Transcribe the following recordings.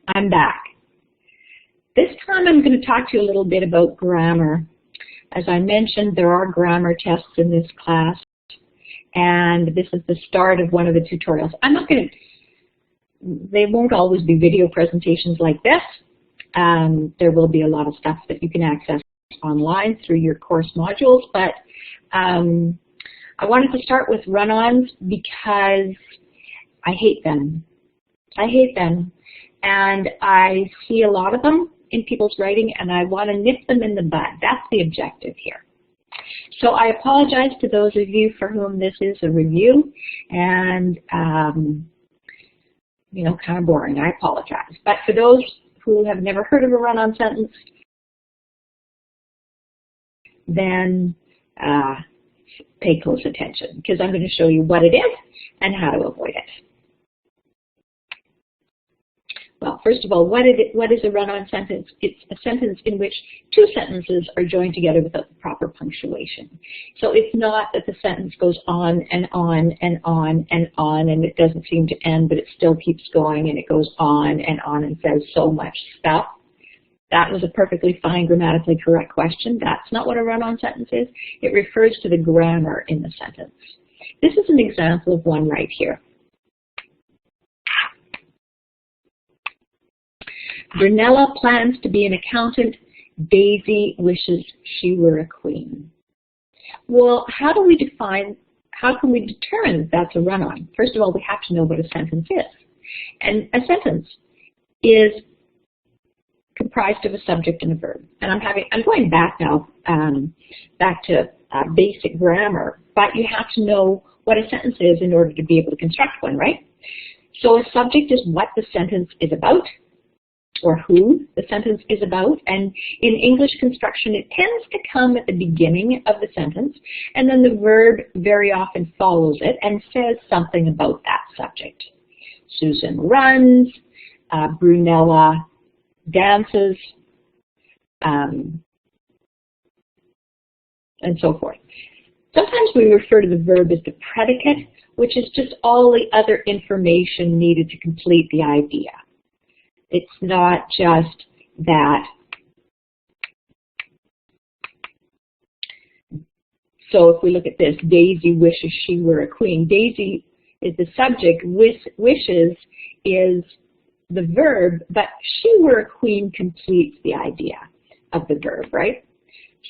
I'm back. This time I'm going to talk to you a little bit about grammar. As I mentioned, there are grammar tests in this class, and this is the start of one of the tutorials. They won't always be video presentations like this. There will be a lot of stuff that you can access online through your course modules, but I wanted to start with run-ons because I hate them. I hate them, and I see a lot of them in people's writing, and I want to nip them in the bud. That's the objective here. So I apologize to those of you for whom this is a review, and you know, kind of boring. I apologize. But for those who have never heard of a run-on sentence, then pay close attention, because I'm going to show you what it is and how to avoid it. Well, first of all, what is a run-on sentence? It's a sentence in which two sentences are joined together without the proper punctuation. So it's not that the sentence goes on and on and on and on and it doesn't seem to end, but it still keeps going and it goes on and says so much stuff. That was a perfectly fine, grammatically correct question. That's not what a run-on sentence is. It refers to the grammar in the sentence. This is an example of one right here. Brunella plans to be an accountant. Daisy wishes she were a queen. Well, how can we determine that that's a run-on? First of all, we have to know what a sentence is. And a sentence is comprised of a subject and a verb. And I'm going back now, back to basic grammar, but you have to know what a sentence is in order to be able to construct one, right? So a subject is what the sentence is about, or who the sentence is about, and in English construction it tends to come at the beginning of the sentence, and then the verb very often follows it and says something about that subject. Susan runs, Brunella dances, and so forth. Sometimes we refer to the verb as the predicate, which is just all the other information needed to complete the idea. It's not just that. So if we look at this, Daisy wishes she were a queen. Daisy is the subject, wishes is the verb, but she were a queen completes the idea of the verb, right?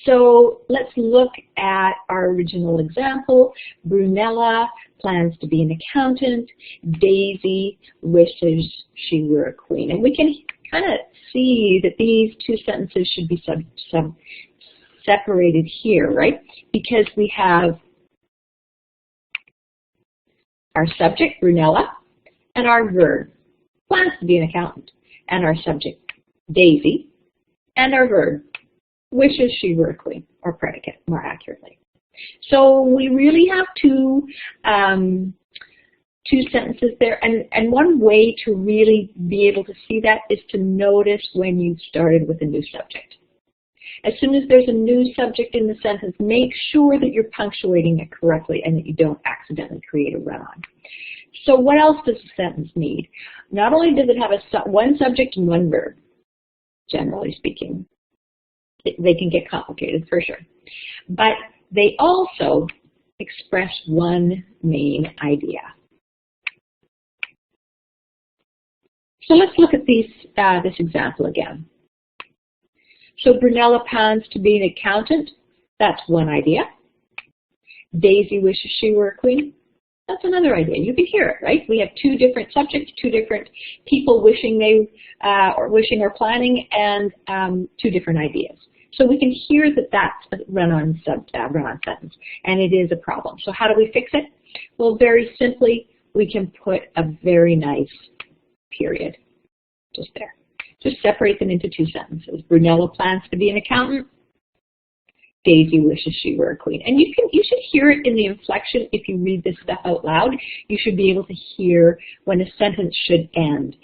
So let's look at our original example. Brunella plans to be an accountant. Daisy wishes she were a queen. And we can kind of see that these two sentences should be separated here, right? Because we have our subject, Brunella, and our verb, plans to be an accountant, and our subject, Daisy, and our verb, wishes she were a queen, or predicate, more accurately. So we really have two sentences there, and one way to really be able to see that is to notice when you started with a new subject. As soon as there's a new subject in the sentence, make sure that you're punctuating it correctly and that you don't accidentally create a run-on. So what else does a sentence need? Not only does it have one subject and one verb, generally speaking. They can get complicated for sure. But they also express one main idea. So let's look at this example again. So Brunella plans to be an accountant. That's one idea. Daisy wishes she were a queen. That's another idea. You can hear it, right? We have two different subjects, two different people wishing or planning, and two different ideas. So we can hear that that's a run-on sentence, and it is a problem. So how do we fix it? Well, very simply, we can put a very nice period just there. Just separate them into two sentences. Brunella plans to be an accountant. Daisy wishes she were a queen. And you should hear it in the inflection. If you read this stuff out loud, you should be able to hear when a sentence should end.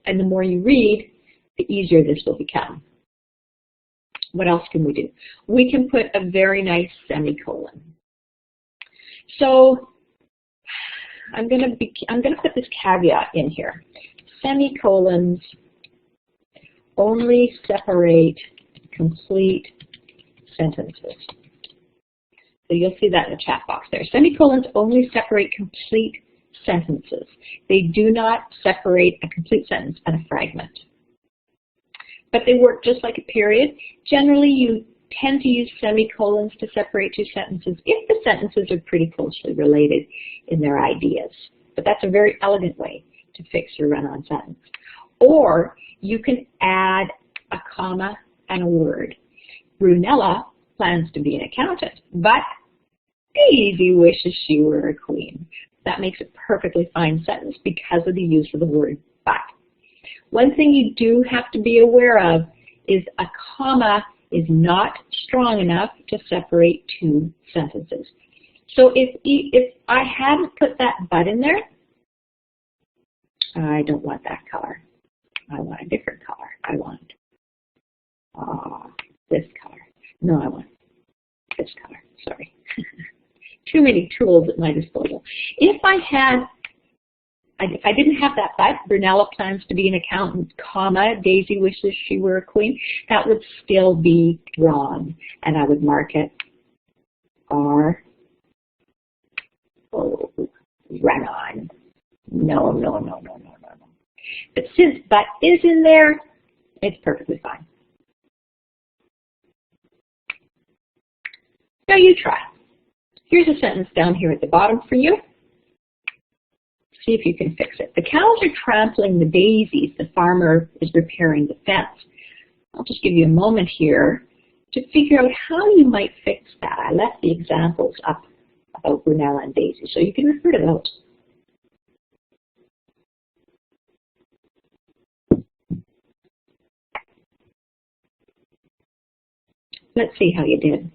And the more you read, the easier this will become. What else can we do? We can put a very nice semicolon. So I'm gonna put this caveat in here. Semicolons only separate complete sentences. So you'll see that in the chat box there. Semicolons only separate complete sentences. They do not separate a complete sentence and a fragment. But they work just like a period. Generally, you tend to use semicolons to separate two sentences if the sentences are pretty closely related in their ideas. But that's a very elegant way to fix your run-on sentence. Or you can add a comma and a word. Brunella plans to be an accountant, but Daisy wishes she were a queen. That makes a perfectly fine sentence because of the use of the word but. One thing you do have to be aware of is a comma is not strong enough to separate two sentences. So if I hadn't put that but in there, I don't want that color. I want a different color. I want this color. No, I want this color. Sorry. Too many tools at my disposal. If I didn't have that but, Brunella plans to be an accountant, comma, Daisy wishes she were a queen, that would still be wrong. And I would mark it R, run on. No. But since but is in there, it's perfectly fine. Now you try. Here's a sentence down here at the bottom for you. See if you can fix it. The cows are trampling the daisies. The farmer is repairing the fence. I'll just give you a moment here to figure out how you might fix that. I left the examples up about Brunella and Daisy, so you can refer to those. Let's see how you did.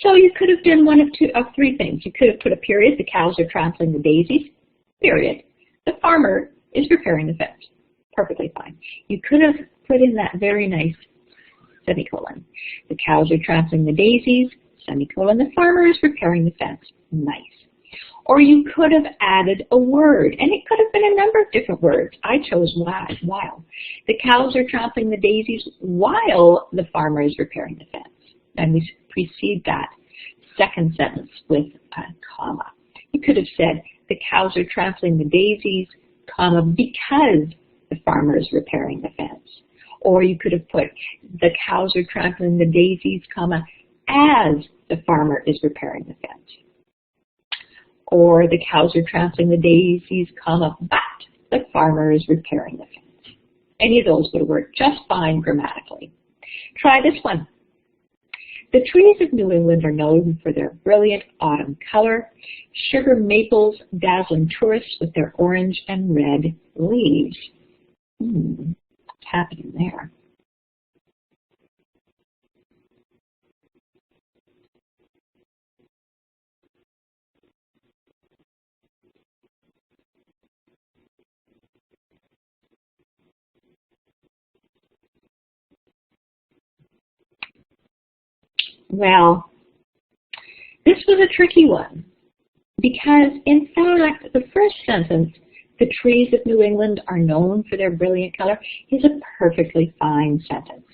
So you could have done one of three things. You could have put a period. The cows are trampling the daisies. Period. The farmer is repairing the fence. Perfectly fine. You could have put in that very nice semicolon. The cows are trampling the daisies. Semicolon. The farmer is repairing the fence. Nice. Or you could have added a word, and it could have been a number of different words. I chose while. The cows are trampling the daisies while the farmer is repairing the fence. And we precede that second sentence with a comma. You could have said, the cows are trampling the daisies, comma, because the farmer is repairing the fence. Or you could have put, the cows are trampling the daisies, comma, as the farmer is repairing the fence. Or the cows are trampling the daisies, comma, but the farmer is repairing the fence. Any of those would work just fine grammatically. Try this one. The trees of New England are known for their brilliant autumn color. Sugar maples dazzling tourists with their orange and red leaves. What's happening there? Well, this was a tricky one because, in fact, the first sentence, the trees of New England are known for their brilliant color, is a perfectly fine sentence.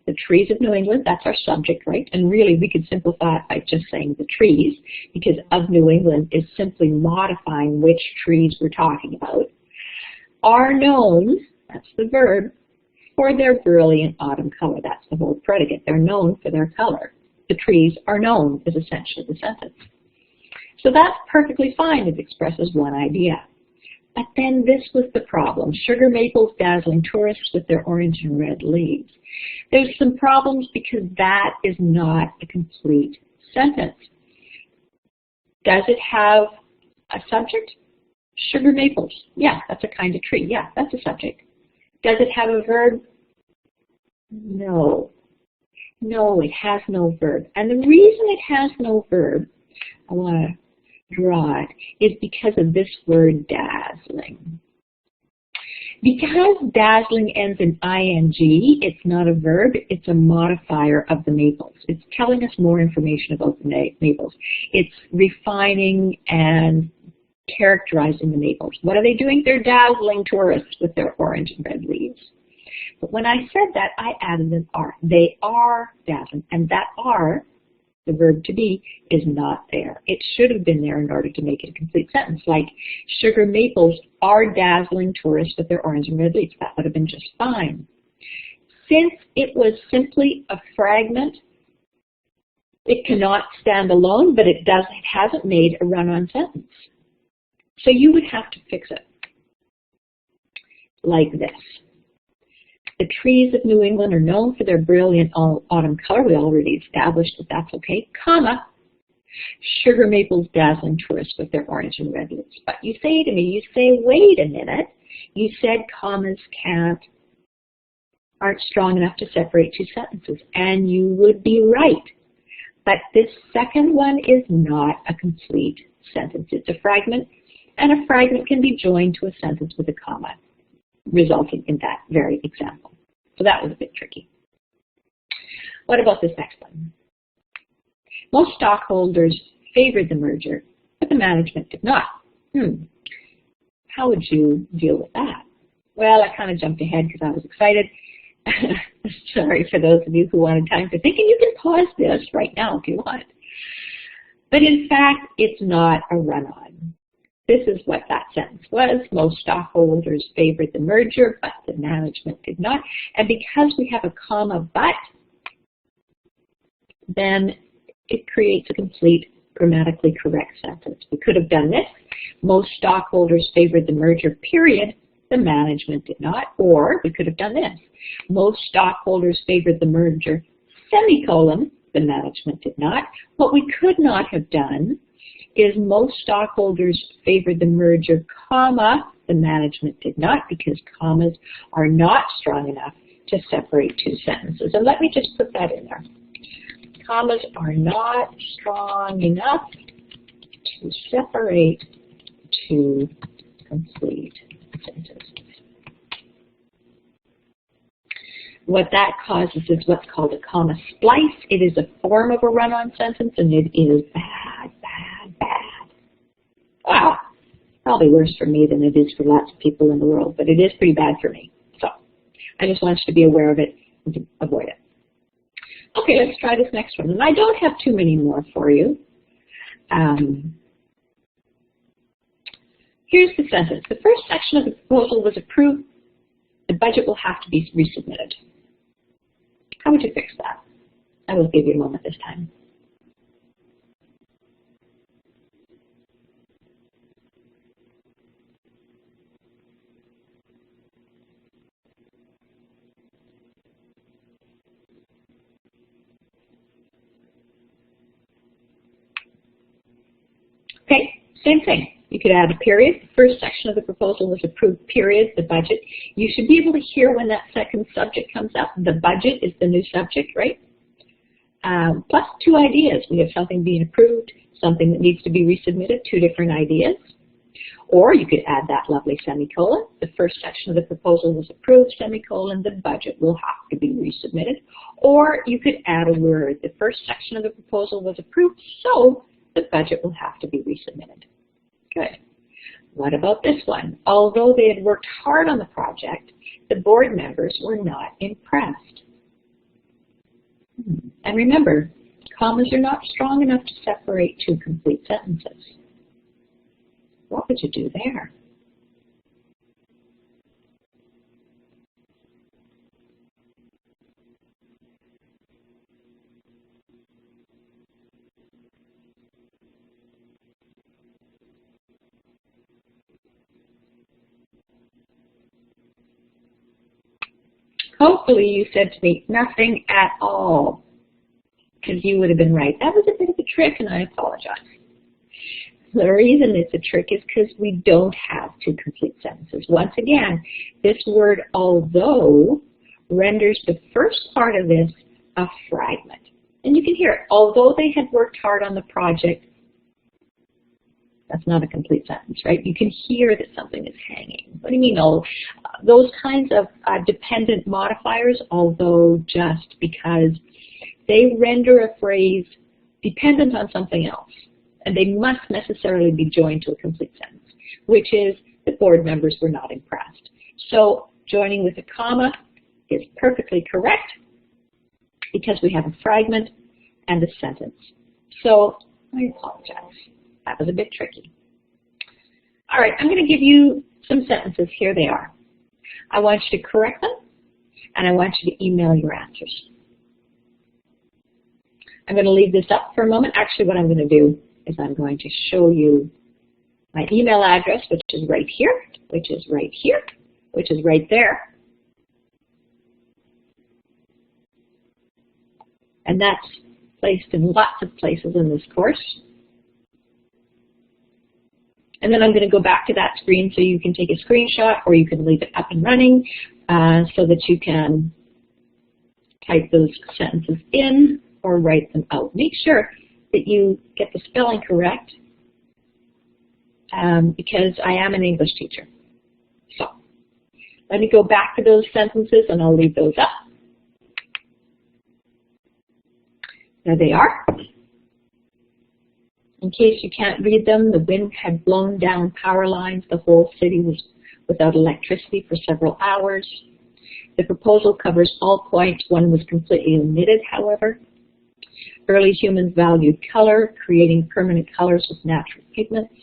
The trees of New England, that's our subject, right? And really, we could simplify it by just saying the trees, because of New England is simply modifying which trees we're talking about, are known, that's the verb, for their brilliant autumn color. That's the whole predicate. They're known for their color. The trees are known is essentially the sentence. So that's perfectly fine. It expresses one idea. But then this was the problem. Sugar maples dazzling tourists with their orange and red leaves. There's some problems because that is not a complete sentence. Does it have a subject? Sugar maples. Yeah, that's a kind of tree. Yeah, that's a subject. Does it have a verb? No. No, it has no verb. And the reason it has no verb, I want to draw it, is because of this word dazzling. Because dazzling ends in ing, it's not a verb, it's a modifier of the maples. It's telling us more information about the maples. It's refining and characterizing the maples. What are they doing? They're dazzling tourists with their orange and red leaves. But when I said that, I added an are. They are dazzling, and that are, the verb to be, is not there. It should have been there in order to make it a complete sentence, like sugar maples are dazzling tourists with their orange and red leaves. That would have been just fine. Since it was simply a fragment, it cannot stand alone, but it hasn't made a run-on sentence. So you would have to fix it like this. The trees of New England are known for their brilliant autumn color. We already established that that's okay, comma, sugar maples dazzling tourists with their orange and red leaves. But you say to me, you say, wait a minute, you said commas aren't strong enough to separate two sentences, and you would be right. But this second one is not a complete sentence. It's a fragment, and a fragment can be joined to a sentence with a comma, resulting in that very example. So that was a bit tricky. What about this next one? Most stockholders favored the merger, but the management did not. How would you deal with that? Well, I kind of jumped ahead because I was excited. Sorry for those of you who wanted time for thinking. You can pause this right now if you want. But in fact, it's not a run-on. This is what that sentence was. Most stockholders favored the merger, but the management did not. And because we have a comma but, then it creates a complete grammatically correct sentence. We could have done this. Most stockholders favored the merger, period. The management did not. Or we could have done this. Most stockholders favored the merger, semicolon. The management did not. What we could not have done is most stockholders favored the merger, comma, the management did not, because commas are not strong enough to separate two sentences. And let me just put that in there. Commas are not strong enough to separate two complete sentences. What that causes is what's called a comma splice. It is a form of a run-on sentence, and it is bad, bad, bad. Wow, probably worse for me than it is for lots of people in the world, but it is pretty bad for me. So I just want you to be aware of it and to avoid it. Okay, let's try this next one. And I don't have too many more for you. Here's the sentence. The first section of the proposal was approved. The budget will have to be resubmitted. How would you fix that? I will give you a moment this time. Okay, same thing. You could add a period. The first section of the proposal was approved, period, the budget. You should be able to hear when that second subject comes up. The budget is the new subject, right? Plus two ideas. We have something being approved, something that needs to be resubmitted, two different ideas. Or you could add that lovely semicolon. The first section of the proposal was approved, semicolon, the budget will have to be resubmitted. Or you could add a word. The first section of the proposal was approved, so the budget will have to be resubmitted. Good. What about this one? Although they had worked hard on the project, the board members were not impressed. And remember, commas are not strong enough to separate two complete sentences. What would you do there? Hopefully you said to me, nothing at all, because you would have been right. That was a bit of a trick, and I apologize. The reason it's a trick is because we don't have two complete sentences. Once again, this word although renders the first part of this a fragment. And you can hear it. Although they had worked hard on the project, That's not a complete sentence, right? You can hear that something is hanging. What do you mean, oh? Those kinds of dependent modifiers, although just because they render a phrase dependent on something else, and they must necessarily be joined to a complete sentence, which is the board members were not impressed. So joining with a comma is perfectly correct because we have a fragment and a sentence. So I apologize. That was a bit tricky. All right, I'm going to give you some sentences. Here they are. I want you to correct them, and I want you to email your answers. I'm going to leave this up for a moment. Actually, what I'm going to do is I'm going to show you my email address, which is right here, which is right here, which is right there. And that's placed in lots of places in this course. And then I'm going to go back to that screen so you can take a screenshot, or you can leave it up and running so that you can type those sentences in or write them out. Make sure that you get the spelling correct because I am an English teacher. So let me go back to those sentences and I'll leave those up. There they are. In case you can't read them, the wind had blown down power lines. The whole city was without electricity for several hours. The proposal covers all points. One was completely omitted, however. Early humans valued color, creating permanent colors with natural pigments.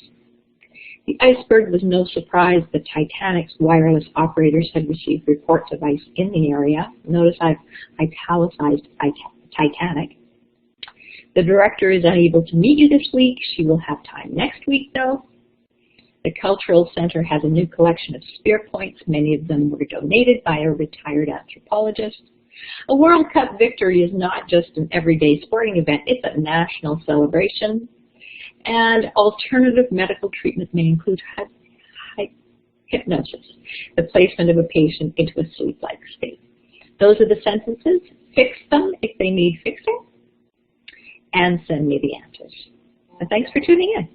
The iceberg was no surprise. The Titanic's wireless operators had received reports of ice in the area. Notice I've italicized Titanic. The director is unable to meet you this week. She will have time next week, though. The Cultural Center has a new collection of spear points. Many of them were donated by a retired anthropologist. A World Cup victory is not just an everyday sporting event. It's a national celebration. And alternative medical treatment may include hypnosis, the placement of a patient into a sleep-like state. Those are the sentences. Fix them if they need fixing, and send me the answers. And thanks for tuning in.